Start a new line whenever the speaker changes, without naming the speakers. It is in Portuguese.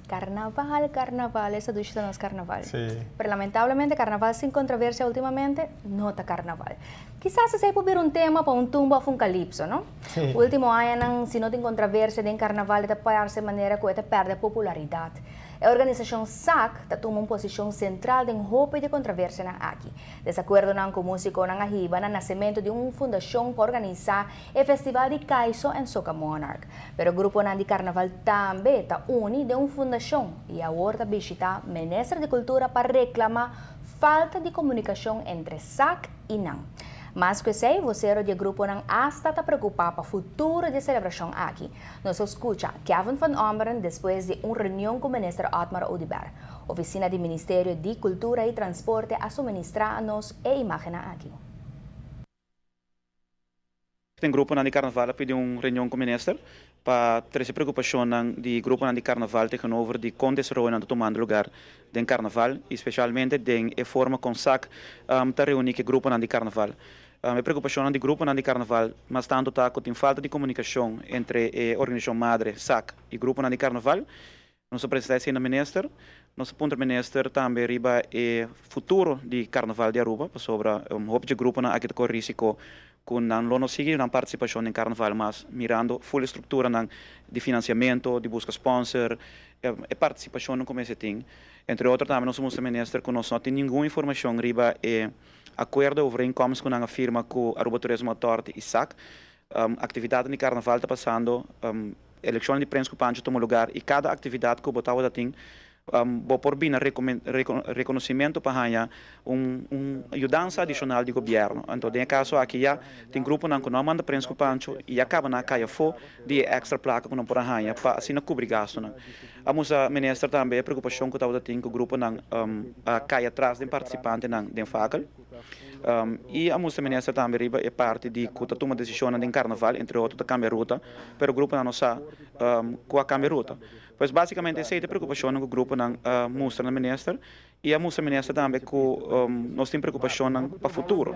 Carnaval, carnaval, esa ducha no es carnaval.
Sí.
Pero lamentablemente carnaval sin controversia últimamente no está carnaval. Quizás se puede ver un tema para un tumbo of un calipso, ¿no?
Sí.
Último año, si no tem controversia de carnaval, de pararse de maneira que perde popularidad. A organização SAC está tomando uma posição central em roupa de controvérsia aqui. Desacordo com o músico na Ahiba no nascimento de uma fundação para organizar o Festival de Caiço em Soca Monarch. Pero o grupo de carnaval também está unido de uma fundação e agora está visitando o Ministério de Cultura para reclamar falta de comunicação entre SAC e NAM. Mas que sei, você do grupo não está preocupado para o futuro de celebração aqui. Nós escuta Kevin van Omberen depois de uma reunião com o ministro Otmar Odeberg. Oficina do Ministério de Cultura e Transporte a suministrar-nos a imagem aqui.
Tem grupo de carnaval pediu uma reunião com o ministro para ter preocupação de grupo de carnaval tegenover de condições que tomando lugar de carnaval, especialmente de forma com SAC para reunir o grupo de carnaval. A preocupação do grupo de carnaval, mas tanto está com falta de comunicação entre a organização madre SAC e o grupo de carnaval. Nossa presidência no ministro, nosso ponto ministro também riba o futuro de carnaval de Aruba, sobre hope de grupo na aqui com risco com não seguir na participação em carnaval, mas mirando full estrutura de financiamento, de busca sponsor, e participação no começo tem. Entre outros também nosso ministro que nós não tem nenhuma informação riba acordo over inkomens com a firma com Aruba Turismo Authority e SAC. Atividade de carnaval está passando, eleição de prensa que pancho toma lugar e cada atividade que o botava da tem vou por bem reconhecimento para ganhar ajudança adicional do governo. Então, em caso aqui já tem grupo que não manda prensa que pancho e acaba na caia fo de extra placa que não pode ganhar para assim não cobrir gasto. A moça ministra também a preocupação que estava tem que o grupo não caia atrás de participante de facal. E a moça ministra também é parte de que toma decisão de carnaval entre outros da câmara ruta, pero o grupo não sabe com a câmara ruta. Pois basicamente essa é a preocupação que o grupo não mostra na ministra e a moça ministra também que nós temos preocupação para o futuro.